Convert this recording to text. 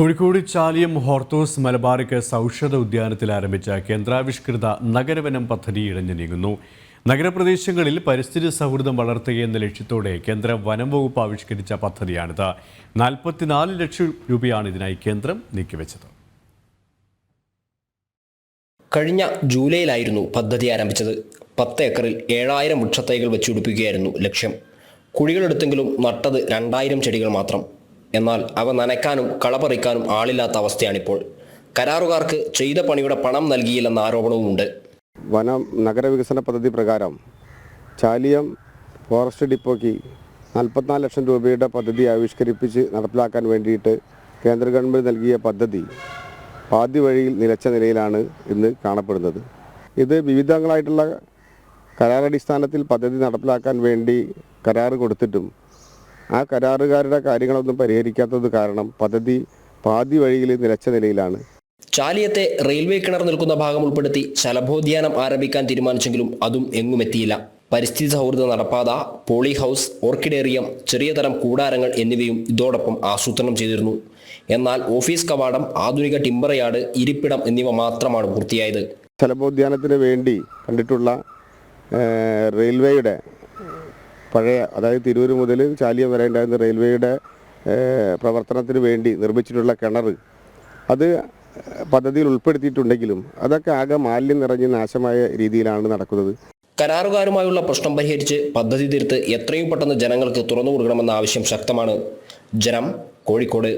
Kozhikode Chaliyam Hortus Malabaric ഔഷധ ഉദ്യാനത്തിൽ ആരംഭിച്ച കേന്ദ്രാവിഷ്കൃത നഗരവനം പദ്ധതി ഇഴഞ്ഞു നീങ്ങുന്നു. നഗരപ്രദേശങ്ങളിൽ പരിസ്ഥിതി സൗഹൃദം വളർത്തുക എന്ന ലക്ഷ്യത്തോടെ കേന്ദ്ര വനം വകുപ്പ് ആവിഷ്കരിച്ച പദ്ധതിയാണിത്. 44 ലക്ഷം രൂപയാണ് ഇതിനായി കേന്ദ്രം നീക്കിവെച്ചത്. കഴിഞ്ഞ ജൂലൈയിലായിരുന്നു പദ്ധതി ആരംഭിച്ചത്. 10 ഏക്കറിൽ 7000 വൃക്ഷത്തൈകൾ വെച്ചുപിടിപ്പിക്കുകയായിരുന്നു ലക്ഷ്യം. കുഴികളെടുത്തെങ്കിലും നട്ടത് 2000 ചെടികൾ മാത്രം. എന്നാൽ അവ നനയ്ക്കാനും കളപറിക്കാനും ആളില്ലാത്ത അവസ്ഥയാണിപ്പോൾ. കരാറുകാർക്ക് ചെയ്ത പണിയുടെ പണം നൽകിയില്ലെന്ന ആരോപണവുമുണ്ട്. വനം നഗരവികസന പദ്ധതി പ്രകാരം ചാലിയം ഫോറസ്റ്റ് ഡിപ്പോയ്ക്ക് 44 ലക്ഷം രൂപയുടെ പദ്ധതി ആവിഷ്കരിപ്പിച്ച് നടപ്പിലാക്കാൻ വേണ്ടിയിട്ട് കേന്ദ്ര ഗവൺമെൻറ് നൽകിയ പദ്ധതി പാതി വഴിയിൽ നിലച്ച നിലയിലാണ് ഇന്ന് കാണപ്പെടുന്നത്. ഇത് വിവിധങ്ങളായിട്ടുള്ള കരാറടിസ്ഥാനത്തിൽ പദ്ധതി നടപ്പിലാക്കാൻ വേണ്ടി കരാറ് കൊടുത്തിട്ടും ആ കരാറുകാരുടെ കാര്യങ്ങളൊന്നും പരിഹരിക്കാത്തത് കാരണം പദ്ധതി പാതി വഴിയിൽ നിലച്ച നിലയിലാണ്. ചാലിയത്തെ റെയിൽവേ കിണർ നിൽക്കുന്ന ഭാഗം ഉൾപ്പെടുത്തി ശലഭോദ്യാനം ആരംഭിക്കാൻ തീരുമാനിച്ചെങ്കിലും അതും എങ്ങുമെത്തിയില്ല. പരിസ്ഥിതി സൗഹൃദ നടപ്പാത, പോളി ഹൗസ്, ഓർക്കിഡേറിയം, ചെറിയ തരം കൂടാരങ്ങൾ എന്നിവയും ഇതോടൊപ്പം ആസൂത്രണം ചെയ്തിരുന്നു. എന്നാൽ ഓഫീസ് കവാടം, ആധുനിക ടിമ്പർ യാർഡ്, ഇരിപ്പിടം എന്നിവ മാത്രമാണ് പൂർത്തിയായത്. ശലഭോദ്യാനത്തിന് വേണ്ടി കണ്ടിട്ടുള്ള റെയിൽവേയുടെ പഴയ, അതായത് തിരൂർ മുതൽ ചാലിയം വരെ ഉണ്ടായിരുന്ന റെയിൽവേയുടെ പ്രവർത്തനത്തിന് വേണ്ടി നിർമ്മിച്ചിട്ടുള്ള കിണർ അത് പദ്ധതിയിൽ ഉൾപ്പെടുത്തിയിട്ടുണ്ടെങ്കിലും അതൊക്കെ ആകെ മാലിന്യം നിറഞ്ഞ് നാശമായ രീതിയിലാണ് നടക്കുന്നത്. കരാറുകാരുമായുള്ള പ്രശ്നം പരിഹരിച്ച് പദ്ധതി തീർത്ത് എത്രയും പെട്ടെന്ന് ജനങ്ങൾക്ക് തുറന്നു കൊടുക്കണമെന്ന ആവശ്യം ശക്തമാണ്. ജനം, കോഴിക്കോട്.